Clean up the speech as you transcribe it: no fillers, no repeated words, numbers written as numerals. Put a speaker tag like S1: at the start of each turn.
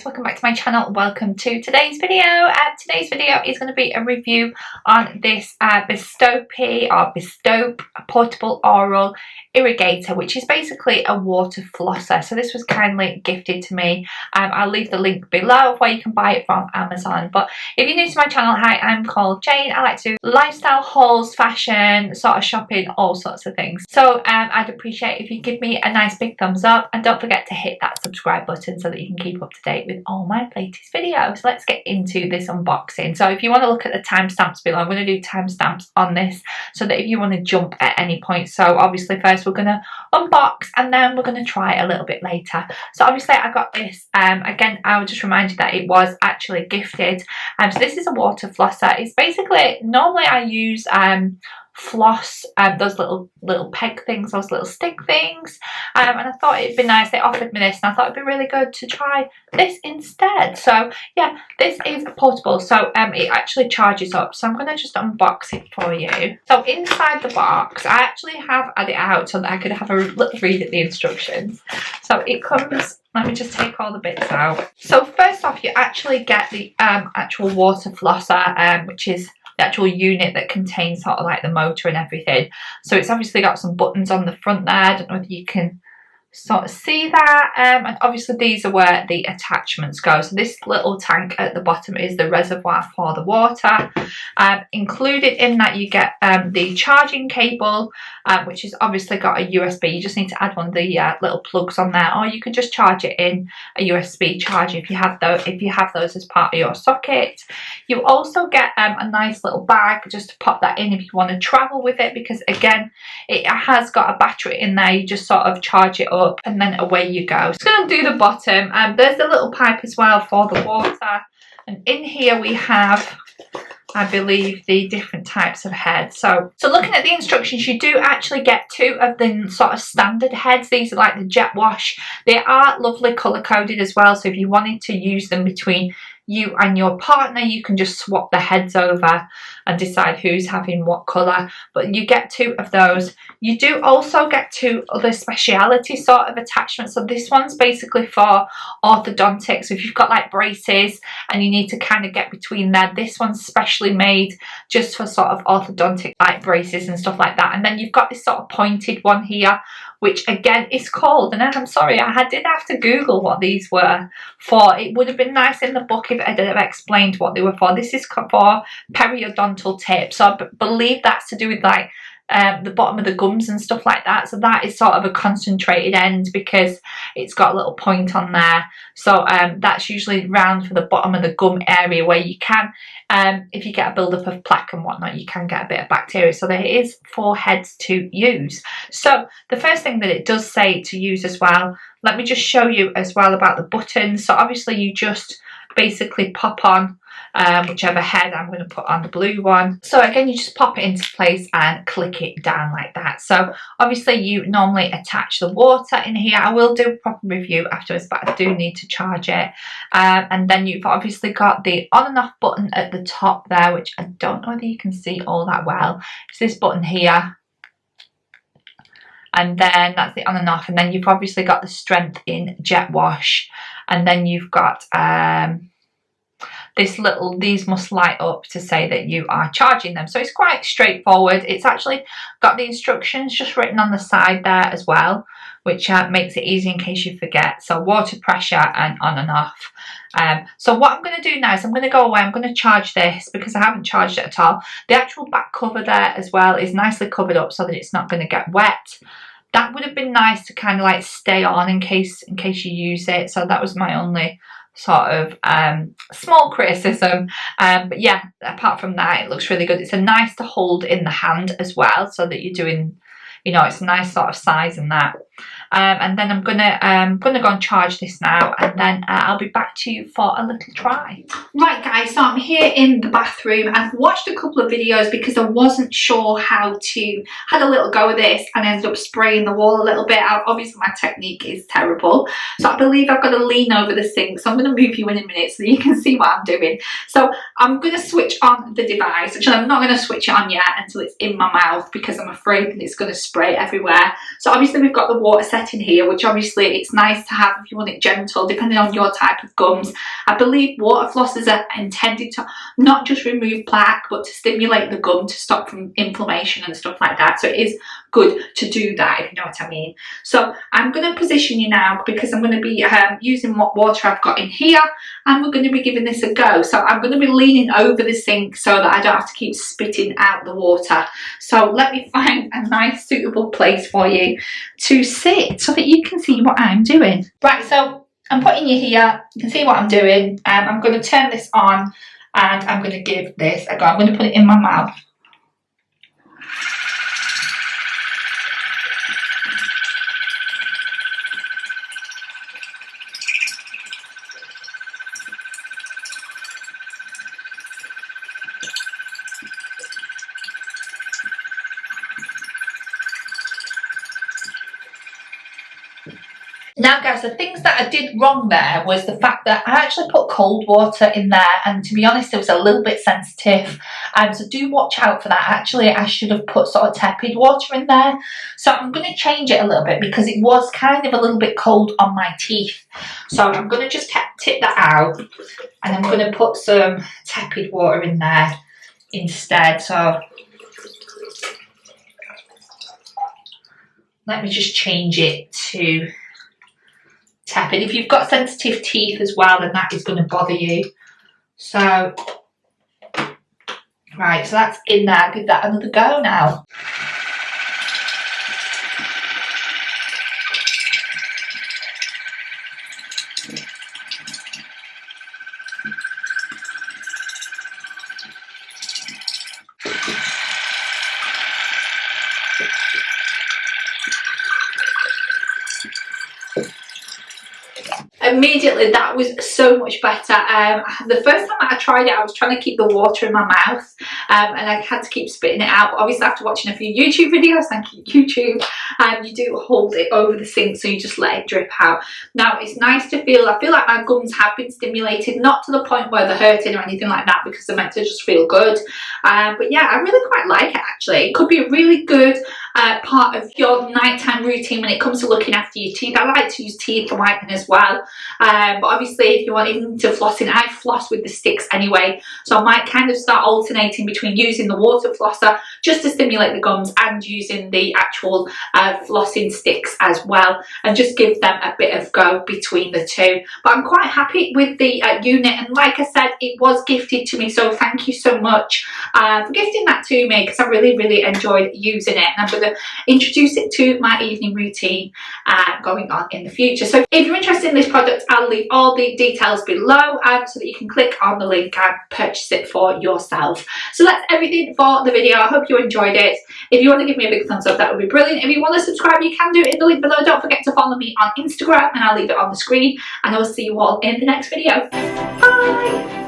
S1: guys, welcome back to my channel. Welcome to today's video. Today's video is going to be a review on this BESTOPE portable oral irrigator, which is basically a water flosser. So this was kindly gifted to me. I'll leave the link below where you can buy it from Amazon. But if you're new to my channel, hi, I'm called Jane. I like to do lifestyle hauls, fashion, sort of shopping, all sorts of things. So I'd appreciate if you give me a nice big thumbs up, and don't forget to hit that subscribe button so that you can keep up to date with all my latest videos. Let's get into this unboxing. So if you want to look at the timestamps below, I'm going to do timestamps on this so that if you want to jump at any point. So obviously first we're going to unbox and then we're going to try it a little bit later. So obviously I got this, again I would just remind you that it was actually gifted. So this is a water flosser. It's basically, normally I use floss, those little peg things, those little stick things, and I thought it'd be nice. They offered me this and I thought it'd be really good to try this instead. So yeah, this is portable, so it actually charges up. So I'm going to just unbox it for you. So inside the box, I actually have had it out so that I could have a little read at the instructions. So it comes, let me just take all the bits out. So first off, you actually get the actual water flosser, which is the actual unit that contains sort of like the motor and everything. So it's obviously got some buttons on the front there. I don't know if you can sort of see that, and obviously these are where the attachments go. So this little tank at the bottom is the reservoir for the water. Included in that you get the charging cable, which has obviously got a USB. You just need to add one of the little plugs on there, or you can just charge it in a USB charger if you have those as part of your socket. You also get a nice little bag just to pop that in if you want to travel with it, because again it has got a battery in there. You just sort of charge it up and then away you go. Just going to do the bottom, and there's a little pipe as well for the water, and in here we have, I believe, the different types of heads. So looking at the instructions, you do actually get two of the sort of standard heads. These are like the jet wash. They are lovely colour coded as well, so if you wanted to use them between you and your partner, you can just swap the heads over and decide who's having what colour. But you get two of those. You do also get two other speciality sort of attachments. So this one's basically for orthodontics. So if you've got like braces and you need to kind of get between there, this one's specially made just for sort of orthodontic like braces and stuff like that. And then you've got this sort of pointed one here, which again is called, and I'm sorry, I did have to Google what these were for. It would have been nice in the book if I had explained what they were for. This is for periodontal tape. So I believe that's to do with like the bottom of the gums and stuff like that. So that is sort of a concentrated end because it's got a little point on there. So that's usually round for the bottom of the gum area where you can, if you get a buildup of plaque and whatnot, you can get a bit of bacteria. So there is 4 heads to use. So the first thing that it does say to use as well, let me just show you as well about the buttons. So obviously you just basically pop on whichever head. I'm going to put on the blue one. So again, you just pop it into place and click it down like that. So obviously you normally attach the water in here. I will do a proper review afterwards, but I do need to charge it. And then you've obviously got the on and off button at the top there, which I don't know whether you can see all that well. It's this button here. And then that's the on and off. And then you've obviously got the strength in jet wash. And then you've got these must light up to say that you are charging them. So it's quite straightforward. It's actually got the instructions just written on the side there as well, which makes it easy in case you forget. So water pressure and on and off. So what I'm going to do now is I'm going to go away. I'm going to charge this because I haven't charged it at all. The actual back cover there as well is nicely covered up so that it's not going to get wet. That would have been nice to kind of like stay on in case you use it. So that was my only sort of small criticism, but yeah, apart from that, it looks really good. It's a nice to hold in the hand as well, so that you're doing, you know, it's a nice sort of size and that. And then I'm gonna go and charge this now, and then I'll be back to you for a little try. Right guys, so I'm here in the bathroom. I've watched a couple of videos because I wasn't sure how to, had a little go with this and ended up spraying the wall a little bit. Obviously my technique is terrible, so I believe I've got to lean over the sink, so I'm going to move you in a minute so that you can see what I'm doing. So I'm going to switch on the device, which I'm not going to switch it on yet until it's in my mouth because I'm afraid that it's going to spray everywhere. So obviously we've got the water set setting here, which obviously it's nice to have if you want it gentle, depending on your type of gums. I believe water flossers are intended to not just remove plaque, but to stimulate the gum to stop from inflammation and stuff like that. So it is good to do that, if you know what I mean. So I'm going to position you now, because I'm going to be using what water I've got in here, and we're going to be giving this a go. So I'm going to be leaning over the sink so that I don't have to keep spitting out the water. So let me find a nice suitable place for you to sit so that you can see what I'm doing. Right, so I'm putting you here, you can see what I'm doing. I'm going to turn this on and I'm going to give this a go. I'm going to put it in my mouth. Now guys, the things that I did wrong there was the fact that I actually put cold water in there, and to be honest it was a little bit sensitive, so do watch out for that. Actually I should have put sort of tepid water in there, so I'm going to change it a little bit because it was kind of a little bit cold on my teeth. So I'm going to just tip that out, and I'm going to put some tepid water in there instead. So let me just change it to tepid. If you've got sensitive teeth as well, then that is going to bother you. So, right, so that's in there. I'll give that another go now. Immediately that was so much better. The first time that I tried it, I was trying to keep the water in my mouth, and I had to keep spitting it out. But obviously after watching a few YouTube videos, thank you YouTube, you do hold it over the sink, so you just let it drip out. Now it's nice to feel, I feel like my gums have been stimulated, not to the point where they're hurting or anything like that, because they're meant to just feel good. But yeah, I really quite like it actually. It could be a really good part of your nighttime routine when it comes to looking after your teeth. I like to use teeth whitening as well, but obviously if you want into flossing, I floss with the sticks anyway, so I might kind of start alternating between using the water flosser just to stimulate the gums and using the actual flossing sticks as well, and just give them a bit of go between the two. But I'm quite happy with the unit, and like I said, it was gifted to me, so thank you so much for gifting that to me, because I really enjoyed using it, and I'm going to introduce it to my evening routine going on in the future. So if you're interested in this product, I'll leave all the details below so that you can click on the link and purchase it for yourself. So that's everything for the video. I hope you enjoyed it. If you want to give me a big thumbs up, that would be brilliant. If you want to subscribe, you can do it in the link below. Don't forget to follow me on Instagram, and I'll leave it on the screen, and I will see you all in the next video. Bye!